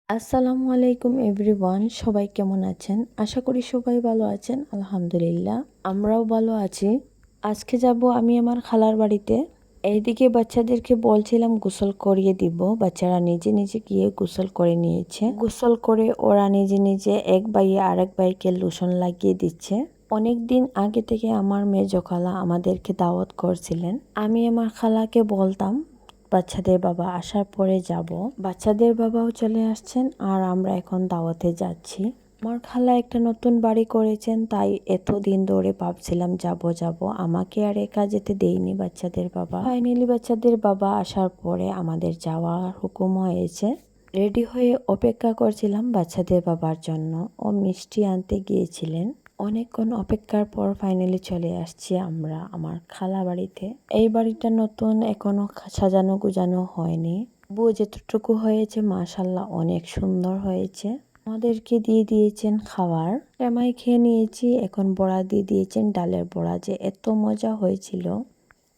আসসালামু আলাইকুম এভরিওয়ান, সবাই কেমন আছেন? আশা করি সবাই ভালো আছেন। আলহামদুলিল্লাহ, আমরাও ভালো আছি। আজকে যাব আমি আমার খালার বাড়িতে। এইদিকে বাচ্চাদেরকে বলছিলাম গোসল করিয়ে দিব, বাচ্চারা নিজে নিজে গিয়ে গোসল করে নিয়েছে। গোসল করে ওরা নিজে নিজে এক ভাইয়ে আরেক ভাইকে লোশন লাগিয়ে দিচ্ছে। অনেক দিন আগে থেকে আমার মেজো খালা আমাদেরকে দাওয়াত করছিলেন। আমি আমার খালাকে বলতাম বাচ্চাদের বাবা আসার পরে যাব। বাচ্চাদের বাবাও চলে আসছেন আর আমরা এখন দাওয়াতে যাচ্ছি। আমার খালা একটা নতুন বাড়ি করেছেন, তাই এতদিন ধরে ভাবছিলাম যাব। আমাকে আর একা যেতে দেয়নি বাচ্চাদের বাবা। ফাইনালি বাচ্চাদের বাবা আসার পরে আমাদের যাওয়ার হুকুম হয়েছে। রেডি হয়ে অপেক্ষা করছিলাম বাচ্চাদের বাবার জন্য। ও মিষ্টি আনতে গিয়েছিলেন। অনেকক্ষণ অপেক্ষার পর ফাইনালি চলে আসছি আমরা আমার খালা বাড়িতে। এই বাড়িটা নতুন, এখনো সাজানো গুজানো হয়নি। যেতটুকু হয়েছে মাশাল্লাহ অনেক সুন্দর হয়েছে। আমাদেরকে দিয়ে দিয়েছেন খাবার, সেমাই খেয়ে নিয়েছি। এখন বড়া দিয়ে দিয়েছেন, ডালের বড়া, যে এত মজা হয়েছিল।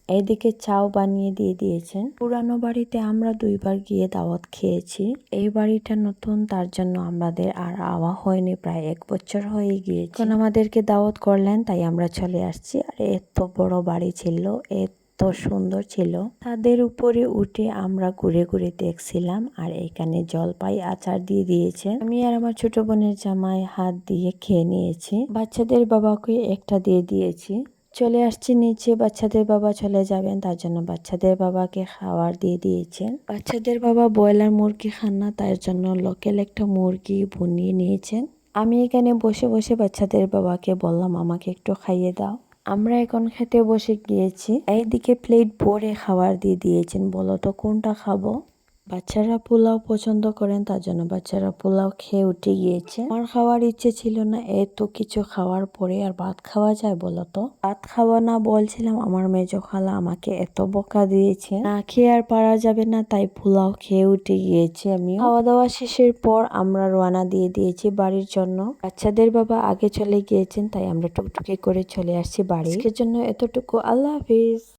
এইদিকে চাও বানিয়ে দিয়ে দিয়েছেন। পুরানো বাড়িতে আমরা 2বার গিয়ে দাওয়াত খেয়েছি। এই বাড়িটা নতুন, তার জন্য আমাদের আর আওয়া হয়নি, প্রায় 1 বছর হয়ে গিয়েছে। এখন আমাদেরকে দাওয়াত করলেন, তাই আমরা চলে আসছি। আর এত বড় বাড়ি ছিল, এত সুন্দর ছিল। তাদের উপরে উঠে আমরা ঘুরে ঘুরে দেখছিলাম। আর এখানে জলপাই আচার দিয়ে দিয়েছে। আমি আর আমার ছোট বোনের জামাই হাত দিয়ে খেয়ে নিয়েছি। বাচ্চাদের বাবাকে একটা দিয়ে দিয়েছি। চলে আসছি নিচে, বাচ্চাদের বাবা চলে যাবেন, তার জন্য বাচ্চাদের বাবাকে খাবার দিয়ে দিয়েছেন। বাচ্চাদের বাবা ব্রয়লার মুরগি খান না, তার জন্য লোকাল একটা মুরগি বনিয়ে নিয়েছেন। আমি এখানে বসে বসে বাচ্চাদের বাবাকে বললাম আমাকে একটু খাইয়ে দাও। আমরা এখন খেতে বসে গিয়েছি। এইদিকে প্লেট ভরে খাবার দিয়ে দিয়েছেন। বলো তো কোনটা খাবো? বাচ্চারা পোলাও পছন্দ করেন, তার জন্য বাচ্চারা পোলাও খেয়ে উঠে গিয়েছে। আমার খাওয়ার ইচ্ছে ছিল না, এত কিছু খাওয়ার পরে আর ভাত খাওয়া যায় বলো তো? ভাত খাওয়া না বলছিলাম, আমার মেজো খালা আমাকে এত বকা দিয়েছে, না খেয়ে আর পারা যাবে না, তাই পোলাও খেয়ে উঠে গিয়েছে। আমি খাওয়া দাওয়া শেষের পর আমরা রওনা দিয়ে দিয়েছি বাড়ির জন্য। বাচ্চাদের বাবা আগে চলে গিয়েছেন, তাই আমরা টুকটুকি করে চলে আসছি বাড়ি। আজকের জন্য এতটুকু। আল্লাহ হাফিজ।